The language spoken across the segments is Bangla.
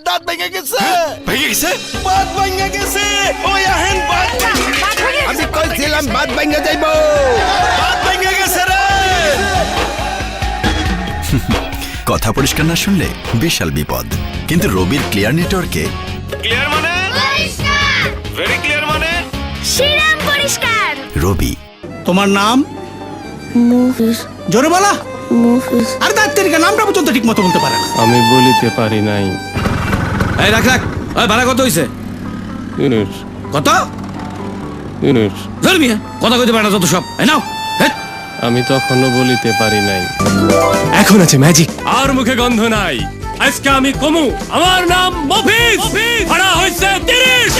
দাঁত ভেঙে গেছে, ভেঙে গেছে, বাত ভেঙে গেছে। ওই আহেন বাত, আমি কইছিলাম বাত ভেঙে যাইব, বাত ভেঙে গেছে রে। কথা পরিষ্কার না শুনলে বিশাল বিপদ। কিন্তু রবির ক্লিয়ার নেটওয়ার্কে ক্লিয়ার মানে ভেরি ক্লিয়ার মানে শিরাম পরিষ্কার। রবি। তোমার নাম? মুফিস। জোরে বলা। মুফিস। আর দাঁতের নামটা পর্যন্ত ঠিক মতো বলতে পারে না। আমি বলিতে পারি নাই। এই রাখ রাখ। ওই ভাড়া কত হইছে? ইউনিট কত? ইউনিট ধর্মিয়া কথা কইতে পারে না যত সব। এই নাও। আমি তখনো বলিতে পারি নাই। এখন আছে ম্যাজিক। আর মুখে গন্ধ নাই। আজকে আমি কমু, আমার নাম মফিজ। ভাড়া হইছে 30।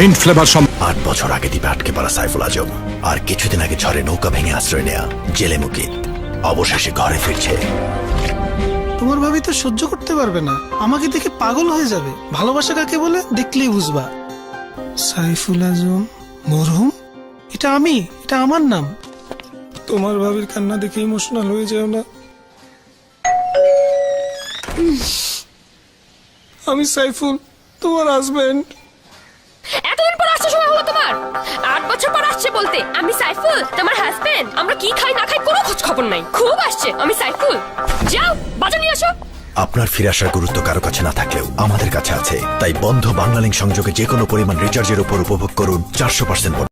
মিন্ট ফ্লেভার 8 বছর আগে দ্বীপে আটকে পড়া সাইফুল আজম আর কিছুদিন আগে ঝড়ে নৌকা ভেঙে আশ্রয় নেয়া জেলে মুকিত অবশেষে ঘরে ফিরছে। তোমার ভাবি তো সহ্য করতে পারবে না, আমাকে দেখে পাগল হয়ে যাবে। ভালোবাসা কাকে বলে দেখলেই বুঝবা। সাইফুল আজম মরহুম, এটা আমি, এটা আমার নাম। তোমার ভাবির কান্না দেখে ইমোশনাল হয়ে যাও না। আমি সাইফুল, তোমার হাজবেন্ড। এতদিন পর আসছে সময় হলো তোমার? 8 বছর পর আসছে বলতে আমি সাইফুল তোমার হাজবেন্ড। আমরা কি খাই না খাই কোনো খোঁজ খবর নাই। খুব আসছে আমি সাইফুল। যাও বাজার নিয়ে আসো। আপনার ফিরে আসার গুরুত্ব কারো কাছে না থাকলেও আমাদের কাছে আছে। তাই বন্ধ বাংলালিংক সংযোগে যে কোনো পরিমাণ রিচার্জের উপর উপভোগ করুন 400% বোনাস।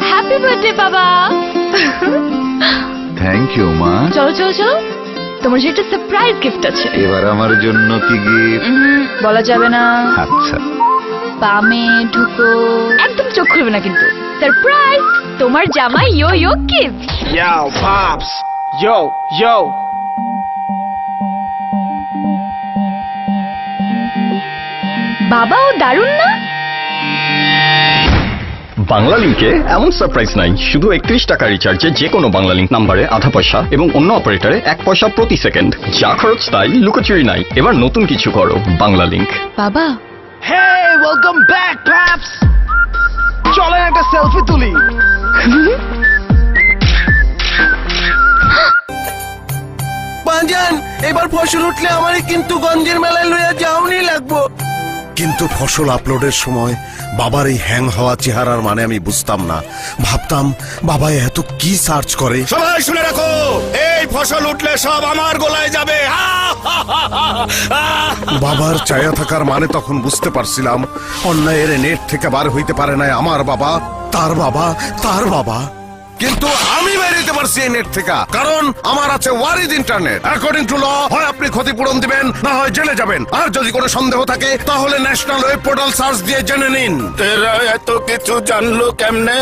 হ্যাপি বার্থডে বাবা। থ্যাংক ইউ মা। চলো চলো চলো, তোমার যে একটা সারপ্রাইজ গিফট আছে। এবার আমার জন্য কি গিফট? বলা যাবে না। আচ্ছা, বামে ঢুকো, একদম চোখ খুলবে না কিন্তু। সারপ্রাইজ, তোমার জামাই ইয়ো ইয়ো gift. Yo, Pops. Yo, yo. বাবাও দারুণ না? বাংলা লিংকে এমন সারপ্রাইজ নাই। শুধু 31 টাকা রিচার্জে যে কোনো বাংলা লিংক নাম্বারে আধা পয়সা এবং অন্য অপারেটরে 1 পয়সা প্রতি সেকেন্ড। যা খরচ তাই, লুকোচুরি নাই। এবার নতুন কিছু করো বাংলা লিংক। বাবা Hey, welcome back, Pops. চলেন একটা সেলফি তুলি। বাজান, এবার ফসল উঠলে আমারই কিন্তু গঞ্জের মেলায় লইয়া যাওনি লাগবো। কিন্তু ফসল আপলোডের সময় বাবার এই হ্যাং হওয়া চেহারার মানে আমি বুঝতাম না। ভাবতাম বাবা এত কি সার্চ করে। সবাই শুনে রাখো, এই ফসল উঠলে সব আমার গোলায় যাবে। বাবার ছায়া থাকার মানে তখন বুঝতে পারছিলাম অন্যায়ের নেট থেকে বার হইতে পারে না আমার বাবা, তার বাবা, তার বাবা। কিন্তু আমি বের হইতে পারছি এই নেট থেকে, কারণ আমার আছে ওয়ারিজ ইন্টারনেট। অ্যাকর্ডিং টু ল, হয় আপনি ক্ষতিপূরণ দিবেন, না হয় জেলে যাবেন। আর যদি কোনো সন্দেহ থাকে তাহলে ন্যাশনাল ওয়েব পোর্টাল সার্চ দিয়ে জেনে নিন। এরা এত কিছু জানলো কেমনে?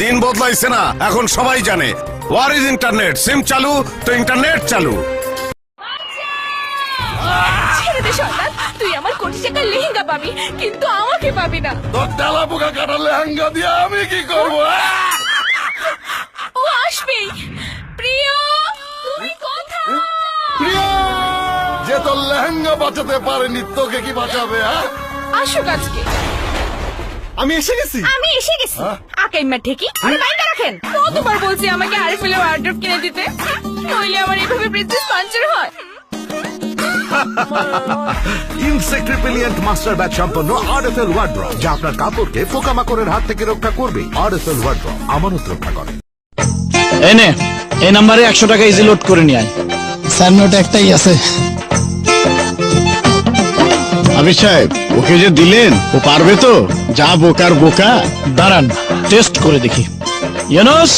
দিন বদলাইছে না, এখন সবাই জানে। ওয়ারিজ ইন্টারনেট, সিম চালু তো ইন্টারনেট চালু। ছেড়ে দে শয়তান, তুই আমার কোটি টাকার লেহেঙ্গা পাবি কিন্তু আমাকে পাবি না। তোর ডালা পোকা কাটা লেহেঙ্গা দিয়ে আমি কি করবো? ও আসবেই। প্রিয় তুমি কোথায়? প্রিয়, যে তোর লেহেঙ্গা বাঁচাতে পারেনি তোকে কি বাঁচাবে? আসো আজকে। আমি এসে গেছি। আমি এসে গেছি। আকাইমা ঠেকি আরে বাইরে রাখেন। কতবার বলছি আমাকে আরএফএল ওয়ার্ড্রপ কিনে দিতে, নইলে আমার এইভাবে প্রিন্সেস পাঞ্চার হয়। ইনসেক্ট রিপেলিয়েন্ট মাস্টার ব্যাচ সম্পন্ন আরএফএল ওয়ার্ড্রপ, যা আপনার কাপড়কে পোকামাকড়ের হাত থেকে রক্ষা করবে। আরএফএল ওয়ার্ড্রপ আমানত রক্ষা করে। এনে এই নাম্বারে 100 টাকা ইজি লোড করে নিয়ে আয়। স্যার নোট একটাই আছে। আবির সাহেব, ওকে যে দিলেন ও পারবে তো? যা বোকার বোকা। দাঁড়ান টেস্ট করে দেখি। ইউনুস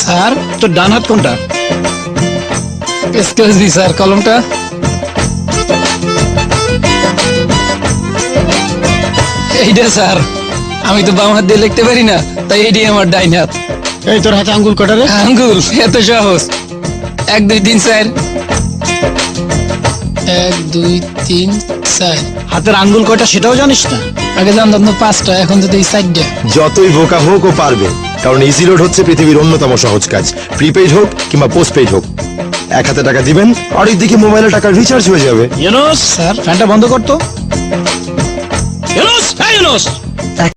স্যার, তোর ডান হাত কোনটা? এক্সকিউজ মি স্যার, কলমটা। এইটা স্যার, আমি তো বাম হাত দিয়ে লিখতে পারি না, তাই এইটাই আমার ডাইন হাত। এই তোর হাতে আঙ্গুল কটা রে? আঙ্গুল এত সহজ। 1 2 3 4। 1 2 3 4। হাতের আঙ্গুল কয়টা সেটাও জানিস না? আগে জানতাম তো 5টা, এখন তো এই 4টা। যতই বোকা হোক ও পারবে, কারণ ইজি লোড হচ্ছে পৃথিবীর অন্যতম সহজ কাজ। প্রিপেইড হোক কিংবা পোস্টপেইড হোক, 1 হাতে টাকা দিবেন আর দিকে মোবাইলে টাকা রিচার্জ হয়ে যাবে। ইউনুস স্যার, ফ্যানটা বন্ধ করতো। ইউনুস, হ্যাঁ ইউনুস।